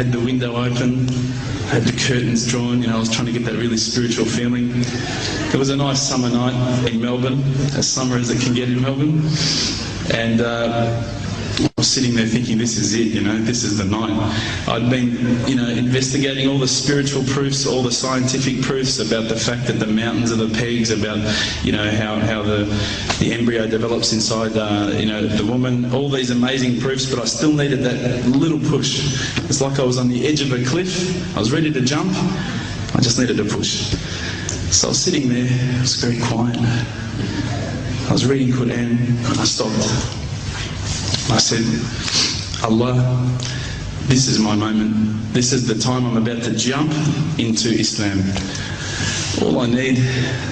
had the window open, had the curtains drawn, I was trying to get that really spiritual feeling. It was a nice summer night in Melbourne, as summer as it can get in Melbourne, and I was sitting there thinking, this is it, this is the night. I'd been, investigating all the spiritual proofs, all the scientific proofs about the fact that the mountains are the pegs, about, how the embryo develops inside, the woman, all these amazing proofs, but I still needed that little push. It's like I was on the edge of a cliff. I was ready to jump. I just needed a push. So I was sitting there, it was very quiet. I was reading Quran, and I stopped. I said, Allah, this is my moment. This is the time I'm about to jump into Islam. All I need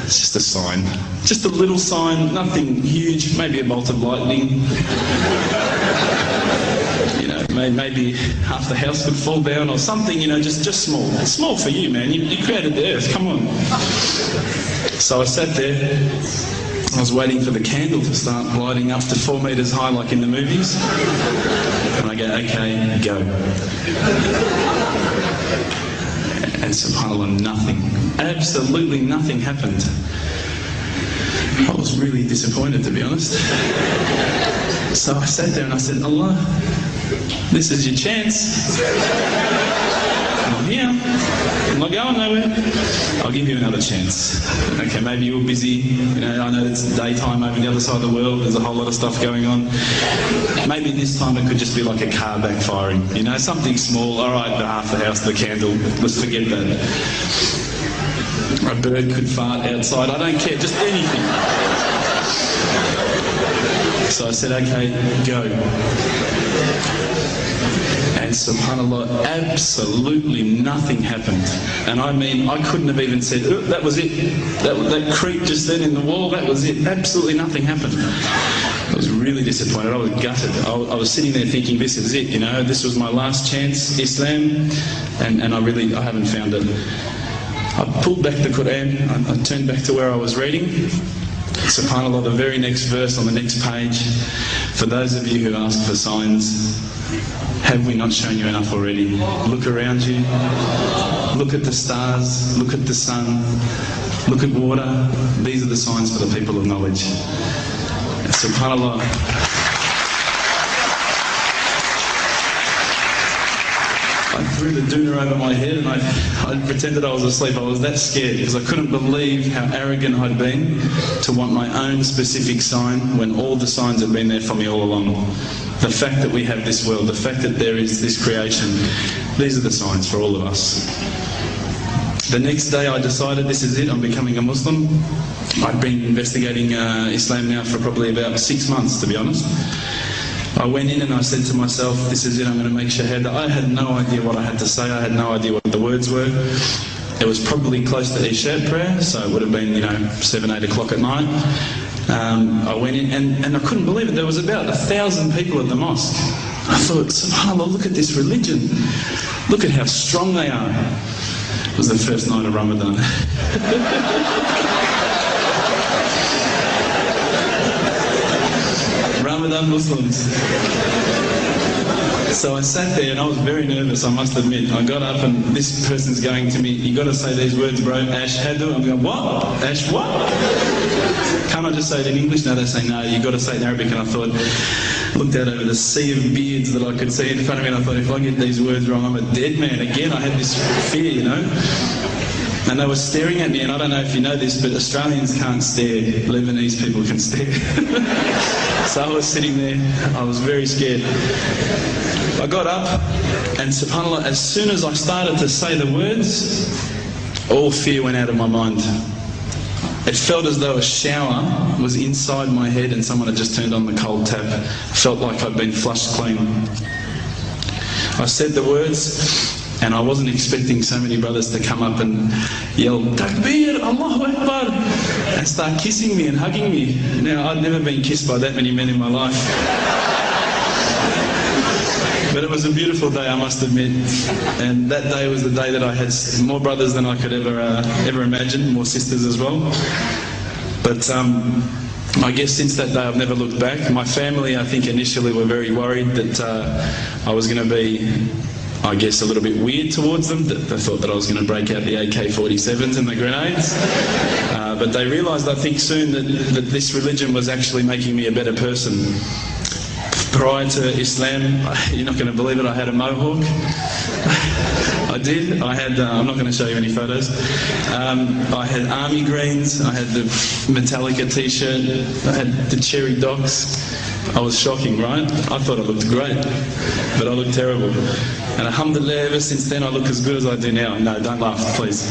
is just a sign. Just a little sign, nothing huge, maybe a bolt of lightning. Maybe half the house could fall down or something, just small. It's small for you, man. You created the earth, come on. So I sat there. I was waiting for the candle to start lighting up to 4 metres high like in the movies. And I go, okay, go. And subhanAllah, nothing. Absolutely nothing happened. I was really disappointed, to be honest. So I sat there and I said, Allah, this is your chance. I'm here. I'm not going nowhere. I'll give you another chance. Okay, maybe you're busy. I know it's daytime over the other side of the world. There's a whole lot of stuff going on. Maybe this time it could just be like a car backfiring. Something small. All right, the half the house, the candle. Let's forget that. A bird could fart outside. I don't care. Just anything. So I said, okay, go. And subhanAllah, absolutely nothing happened. And I mean, I couldn't have even said, oh, that was it. That creak just then in the wall, that was it. Absolutely nothing happened. I was really disappointed. I was gutted. I was sitting there thinking, this is it, this was my last chance, Islam, and I haven't found it. I pulled back the Quran, I turned back to where I was reading. SubhanAllah, the very next verse on the next page, for those of you who ask for signs, have we not shown you enough already? Look around you, look at the stars, look at the sun, look at water. These are the signs for the people of knowledge. SubhanAllah. I threw the doona over my head and I pretended I was asleep. I was that scared because I couldn't believe how arrogant I'd been to want my own specific sign when all the signs had been there for me all along. The fact that we have this world, the fact that there is this creation, these are the signs for all of us. The next day I decided this is it, I'm becoming a Muslim. I'd been investigating Islam now for probably about 6 months, to be honest. I went in and I said to myself, this is it, I'm going to make shahada. I had no idea what I had to say, I had no idea what the words were. It was probably close to Isha prayer, so it would have been, 7, 8 o'clock at night. I went in and I couldn't believe it, there was about 1,000 people at the mosque. I thought, subhanAllah, look at this religion. Look at how strong they are. It was the first night of Ramadan. Ramadan Muslims. So I sat there and I was very nervous, I must admit. I got up and this person's going to me, you got to say these words, bro, ashhadu. I'm going, what? Ash what? Can't I just say it in English? No, they say, no, you got to say it in Arabic. And I thought, looked out over the sea of beards that I could see in front of me, and I thought, if I get these words wrong, I'm a dead man. Again, I had this fear, And they were staring at me, and I don't know if you know this, but Australians can't stare. Lebanese people can stare. So I was sitting there, I was very scared. I got up, and subhanAllah, as soon as I started to say the words, all fear went out of my mind. It felt as though a shower was inside my head and someone had just turned on the cold tap. I felt like I'd been flushed clean. I said the words, and I wasn't expecting so many brothers to come up and yell, Takbir, Allahu Akbar, and start kissing me and hugging me. Now, I'd never been kissed by that many men in my life. But it was a beautiful day, I must admit. And that day was the day that I had more brothers than I could ever imagine, more sisters as well. But I guess since that day I've never looked back. My family, I think, initially were very worried that I was going to be I guess, a little bit weird towards them. They thought that I was going to break out the AK-47s and the grenades. But they realised, I think, soon that this religion was actually making me a better person. Prior to Islam, you're not going to believe it, I had a mohawk. I did. I had, I'm not going to show you any photos. I had army greens, I had the Metallica t-shirt, I had the cherry docks. I was shocking, right? I thought I looked great, but I looked terrible. And alhamdulillah, ever since then I look as good as I do now. No, don't laugh, please.